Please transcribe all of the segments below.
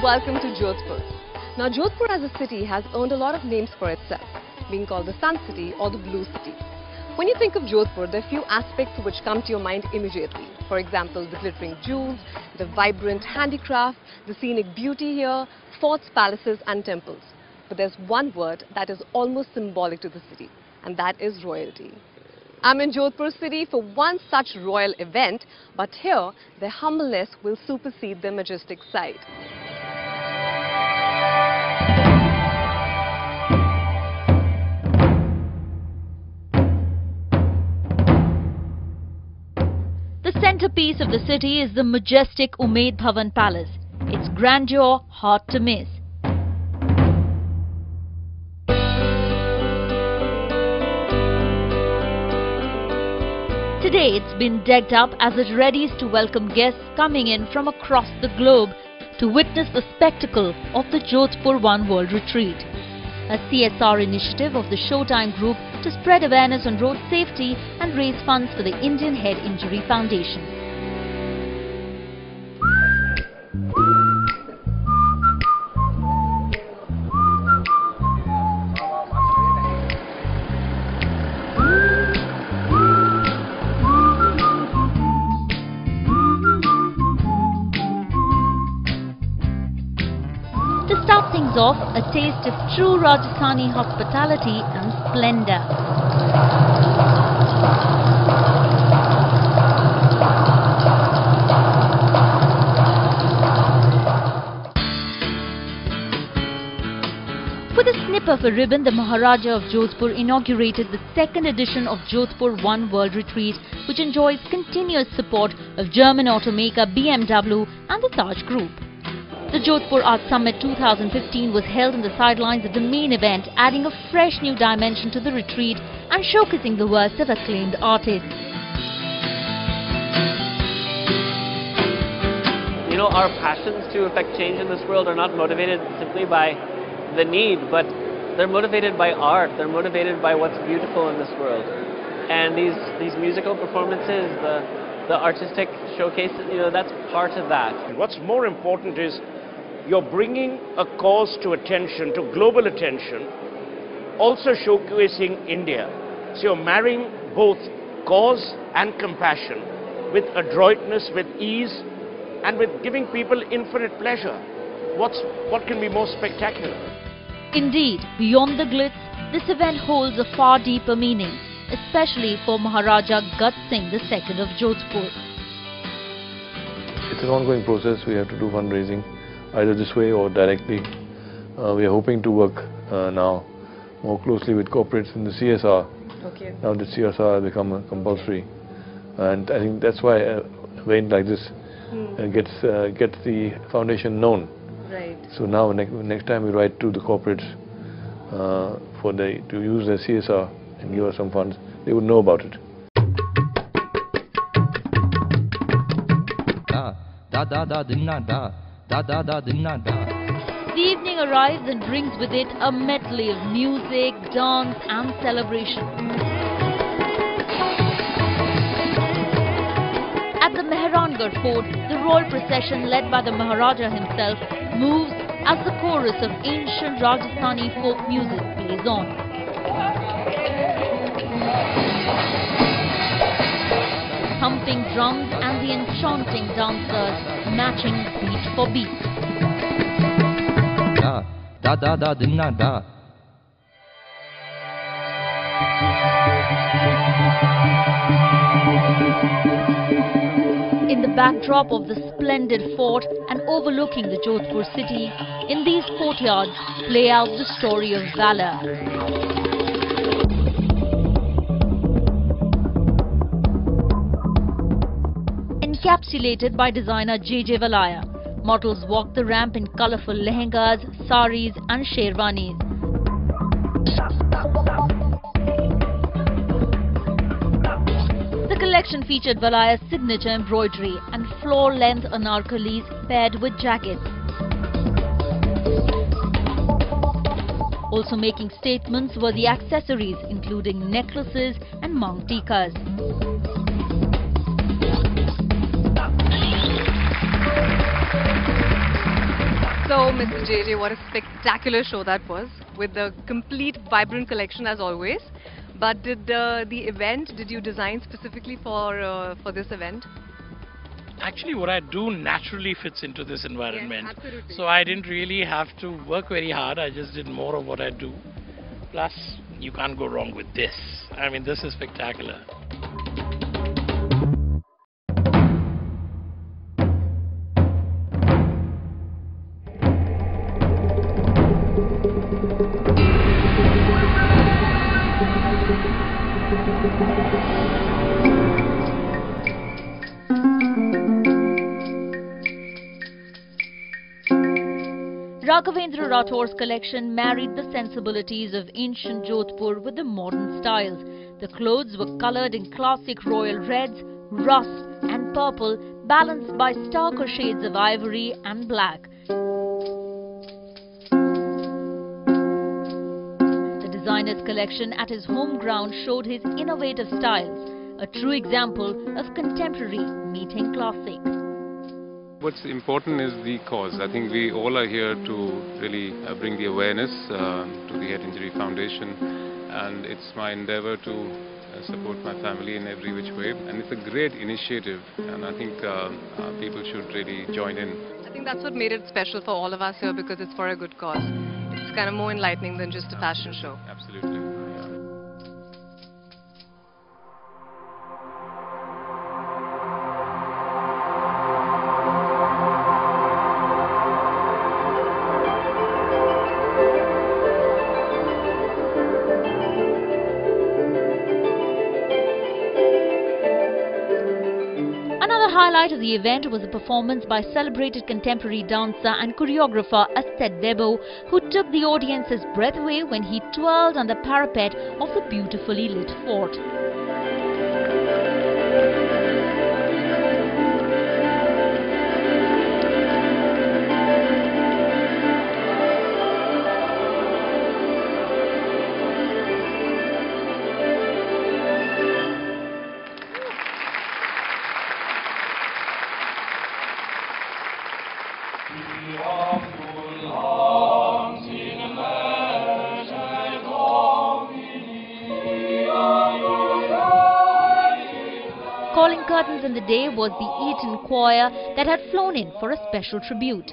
welcome to Jodhpur. Now Jodhpur as a city has earned a lot of names for itself, being called the Sun City or the Blue City. When you think of Jodhpur, there are few aspects which come to your mind immediately. For example, the glittering jewels, the vibrant handicraft, the scenic beauty here, forts, palaces and temples. But there's one word that is almost symbolic to the city, and that is royalty. I'm in Jodhpur city for one such royal event, but here their humbleness will supersede their majestic side. The centerpiece of the city is the majestic Umaid Bhavan Palace. Its grandeur hard to miss. Today it's been decked up as it readies to welcome guests coming in from across the globe to witness the spectacle of the Jodhpur One World Retreat, a CSR initiative of the Showtime Group to spread awareness on road safety and raise funds for the Indian Head Injury Foundation. To start things off, a taste of true Rajasthani hospitality and splendor. With a snip of a ribbon, the Maharaja of Jodhpur inaugurated the second edition of Jodhpur One World Retreat, which enjoys continuous support of German automaker BMW and the Taj Group. The Jodhpur Art Summit 2015 was held in the sidelines of the main event, adding a fresh new dimension to the retreat and showcasing the works of acclaimed artists. You know, our passions to affect change in this world are not motivated simply by the need, but they're motivated by art, they're motivated by what's beautiful in this world. And these musical performances, the artistic showcases, you know, that's part of that. What's more important is you're bringing a cause to attention, to global attention, also showcasing India. So you're marrying both cause and compassion with adroitness, with ease, and with giving people infinite pleasure. What can be more spectacular? Indeed, beyond the glitz, this event holds a far deeper meaning, especially for Maharaja Gat Singh II of Jodhpur. It's an ongoing process. We have to do fundraising either this way or directly. We are hoping to work now more closely with corporates in the CSR. Okay. Now the CSR has become compulsory, and I think that's why an event like this gets the foundation known. Right. So now next time we write to the corporates to use their CSR and give us some funds, they would know about it. The evening arrives and brings with it a medley of music, dance and celebration. At the Mehrangarh Fort, the royal procession led by the Maharaja himself moves as the chorus of ancient Rajasthani folk music plays on. Thumping drums and the enchanting dancers matching beat for beat. In the backdrop of the splendid fort and overlooking the Jodhpur city, in these courtyards play out the story of valor. Encapsulated by designer J.J. Valaya, models walk the ramp in colourful lehengas, saris and sherwanis. The collection featured Valaya's signature embroidery and floor-length anarkalis paired with jackets. Also making statements were the accessories, including necklaces and mang tikas. So So, Mr. JJ, what a spectacular show that was, with the complete vibrant collection as always. But did did you design specifically for this event? Actually, what I do naturally fits into this environment. Yes, absolutely. So I didn't really have to work very hard. I just did more of what I do. Plus, you can't go wrong with this. I mean, this is spectacular. Raghavendra Rathor's collection married the sensibilities of ancient Jodhpur with the modern styles. The clothes were coloured in classic royal reds, rust and purple, balanced by starker shades of ivory and black. The designer's collection at his home ground showed his innovative styles, a true example of contemporary meeting classic. What's important is the cause. I think we all are here to really bring the awareness to the Head Injury Foundation, and it's my endeavor to support my family in every which way. And it's a great initiative, and I think people should really join in. I think that's what made it special for all of us here, because it's for a good cause. It's kind of more enlightening than just a fashion show. Absolutely. Another highlight of the event was a performance by celebrated contemporary dancer and choreographer Astet Debo, who took the audience's breath away when he twirled on the parapet of the beautifully lit fort. Calling curtains in the day was the Eton Choir that had flown in for a special tribute.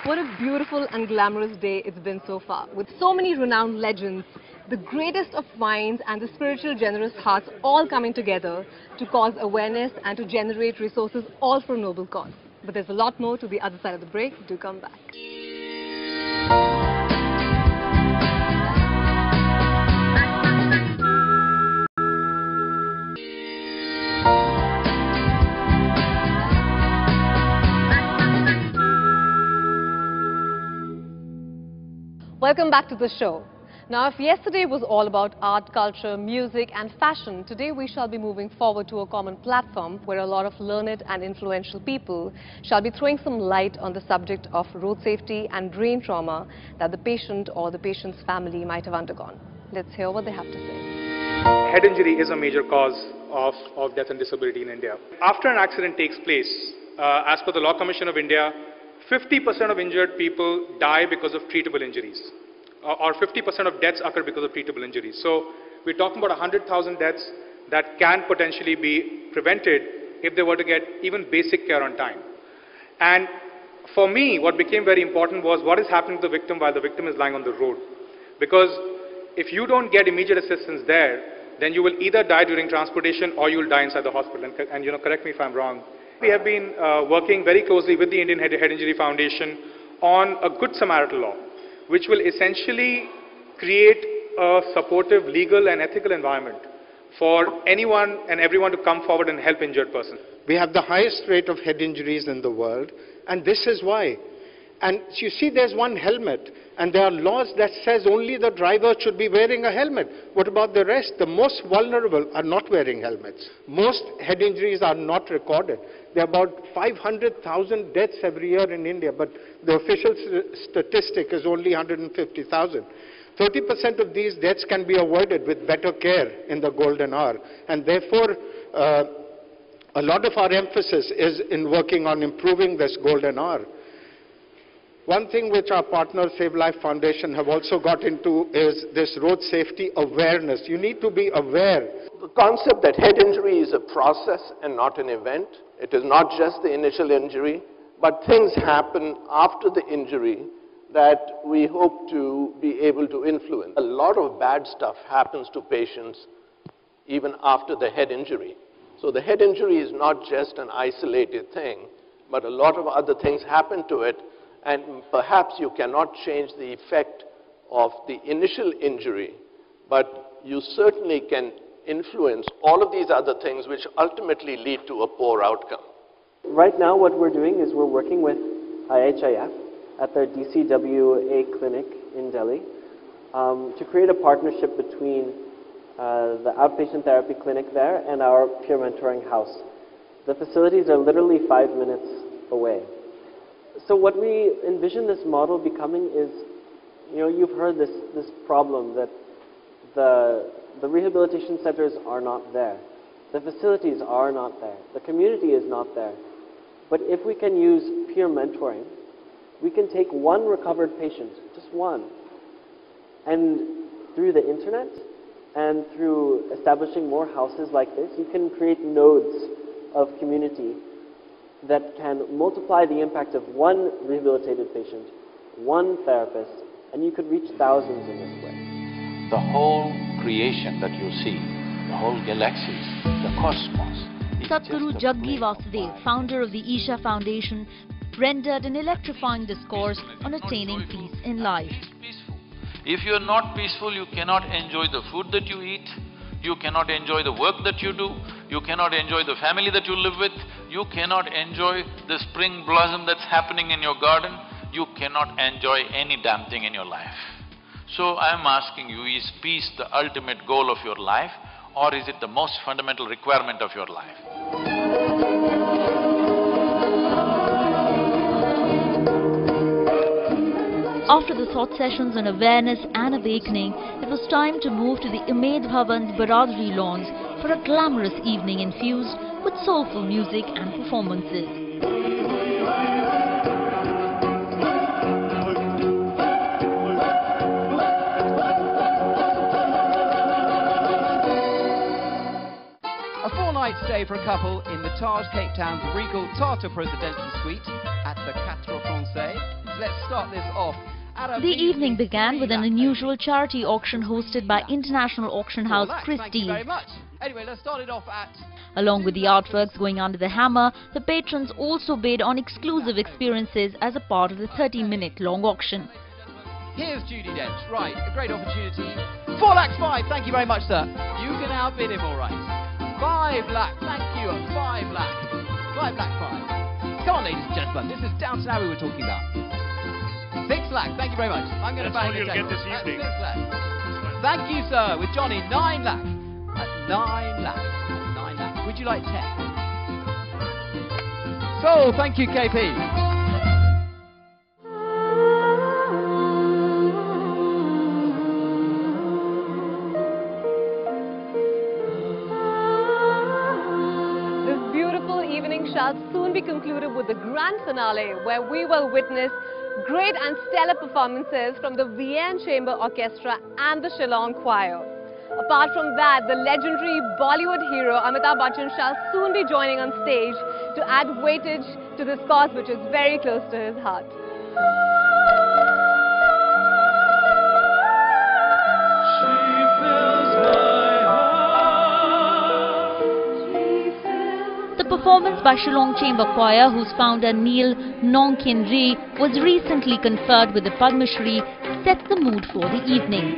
What a beautiful and glamorous day it's been so far, with so many renowned legends, the greatest of minds and the spiritual generous hearts all coming together to cause awareness and to generate resources, all for a noble cause. But there's a lot more to the other side of the break. Do come back. Welcome back to the show. Now, if yesterday was all about art, culture, music and fashion, today we shall be moving forward to a common platform where a lot of learned and influential people shall be throwing some light on the subject of road safety and brain trauma that the patient or the patient's family might have undergone. Let's hear what they have to say. Head injury is a major cause of death and disability in India. After an accident takes place, as per the Law Commission of India, 50% of injured people die because of treatable injuries, or 50% of deaths occur because of treatable injuries. So we're talking about 100,000 deaths that can potentially be prevented if they were to get even basic care on time. And for me, what became very important was what is happening to the victim while the victim is lying on the road. Because if you don't get immediate assistance there, then you will either die during transportation or you will die inside the hospital. And you know, correct me if I'm wrong, We have been working very closely with the Indian Head Injury Foundation on a Good Samaritan law, which will essentially create a supportive legal and ethical environment for anyone and everyone to come forward and help injured persons. We have the highest rate of head injuries in the world, and this is why. And you see, there's one helmet, and there are laws that says only the driver should be wearing a helmet. What about the rest? The most vulnerable are not wearing helmets. Most head injuries are not recorded. There are about 500,000 deaths every year in India, but the official statistic is only 150,000. 30% of these deaths can be avoided with better care in the golden hour, and therefore a lot of our emphasis is in working on improving this golden hour. One thing which our partner Save Life Foundation have also got into is this road safety awareness. You need to be aware. The concept that head injury is a process and not an event. It is not just the initial injury, but things happen after the injury that we hope to be able to influence. A lot of bad stuff happens to patients even after the head injury. So the head injury is not just an isolated thing, but a lot of other things happen to it, and perhaps you cannot change the effect of the initial injury, but you certainly can influence all of these other things which ultimately lead to a poor outcome. Right now what we're doing is we're working with IHIF at their DCWA clinic in Delhi to create a partnership between the outpatient therapy clinic there and our peer mentoring house. The facilities are literally 5 minutes away. So what we envision this model becoming is, you know, you've heard this problem that the rehabilitation centers are not there. The facilities are not there. The community is not there. But if we can use peer mentoring, we can take one recovered patient, just one, and through the internet and through establishing more houses like this, you can create nodes of community that can multiply the impact of one rehabilitated patient, one therapist, and you could reach thousands in this way. The whole creation that you see, the whole galaxies, the cosmos. Sadhguru Jaggi Vasudev, founder of the Isha Foundation, rendered an electrifying discourse on attaining peace in life. If you are not peaceful, you cannot enjoy the food that you eat, you cannot enjoy the work that you do, you cannot enjoy the family that you live with, you cannot enjoy the spring blossom that's happening in your garden, you cannot enjoy any damn thing in your life. So I'm asking you, is peace the ultimate goal of your life, or is it the most fundamental requirement of your life? After the thought sessions on awareness and awakening, it was time to move to the Umaid Bhavan's Baradri lawns for a glamorous evening infused with soulful music and performances. A four-night stay for a couple in the Taj Cape Town's regal Tata Presidential Suite at the Quatre Francais. Let's start this off. The evening began with an unusual charity auction hosted by international auction house Christie's. Thank you very much. Anyway, let's start it off at... Along with the artworks going under the hammer, the patrons also bid on exclusive experiences as a part of the 30-minute long auction. Here's Judi Dench. Right, a great opportunity. 4,500,000. Thank you very much, sir. You can outbid him, all right. 5 lakh. Thank you. 5 lakh. 5 lakh 5. Come on, ladies and gentlemen. This is Downton Abbey we're talking about. 6 lakh. Thank you very much. I'm going to bang the table. 6 lakh. Thank you, sir. With Johnny, 9 lakh. At 9 lakh. 9 lakh. Would you like 10? So, thank you, KP. Shall soon be concluded with the grand finale, where we will witness great and stellar performances from the VN Chamber Orchestra and the Shillong Choir. Apart from that, the legendary Bollywood hero Amitabh Bachchan shall soon be joining on stage to add weightage to this cause which is very close to his heart. The performance by Shillong Chamber Choir, whose founder Neil Nongkin Ri was recently conferred with the Padma Shri, set the mood for the evening.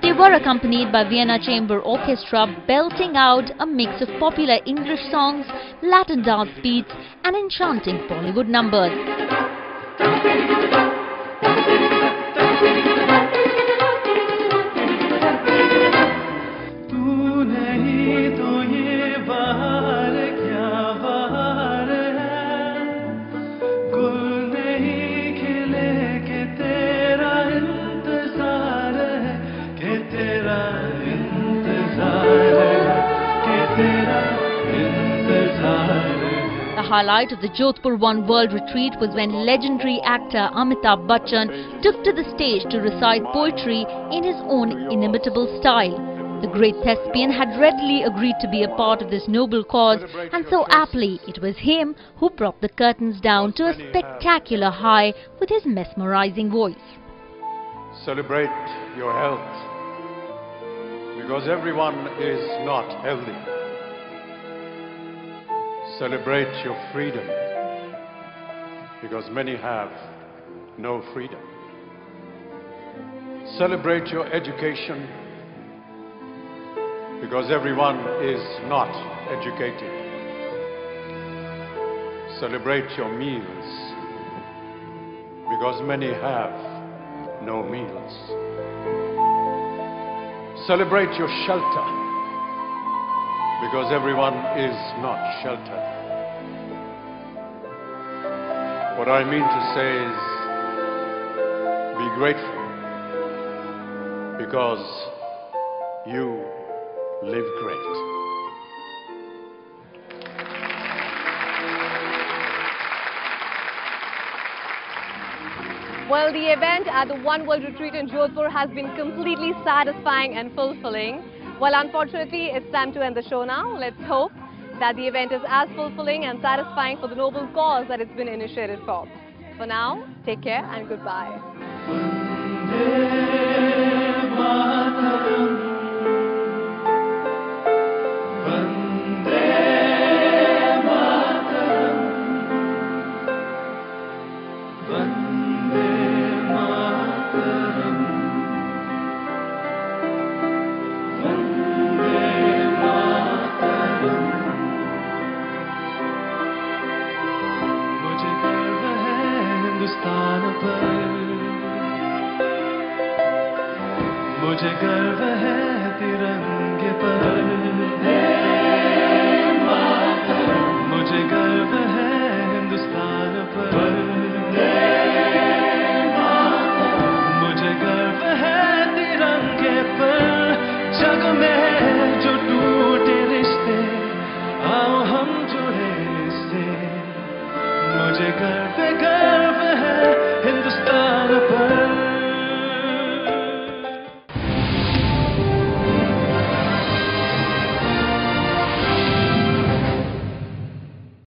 They were accompanied by Vienna Chamber Orchestra, belting out a mix of popular English songs, Latin dance beats and enchanting Bollywood numbers. The highlight of the Jodhpur One World Retreat was when legendary actor Amitabh Bachchan took to the stage to recite poetry in his own inimitable style. The great thespian had readily agreed to be a part of this noble cause, and so aptly it was him who brought the curtains down to a spectacular high with his mesmerizing voice. Celebrate your health, because everyone is not healthy. Celebrate your freedom, because many have no freedom. Celebrate your education, because everyone is not educated. Celebrate your meals, because many have no meals. Celebrate your shelter, because everyone is not sheltered. What I mean to say is, be grateful, because you live great. Well, the event at the One World Retreat in Jodhpur has been completely satisfying and fulfilling. Well, unfortunately, it's time to end the show now. Let's hope that the event is as fulfilling and satisfying for the noble cause that it's been initiated for. For now, take care and goodbye. मुझे गर्व है तिरंगे पर, मुझे गर्व है हिंदुस्तान पर, मुझे गर्व है तिरंगे पर। जग में जो टूटे रिश्ते, आओ हम जुड़े इससे, मुझे गर्व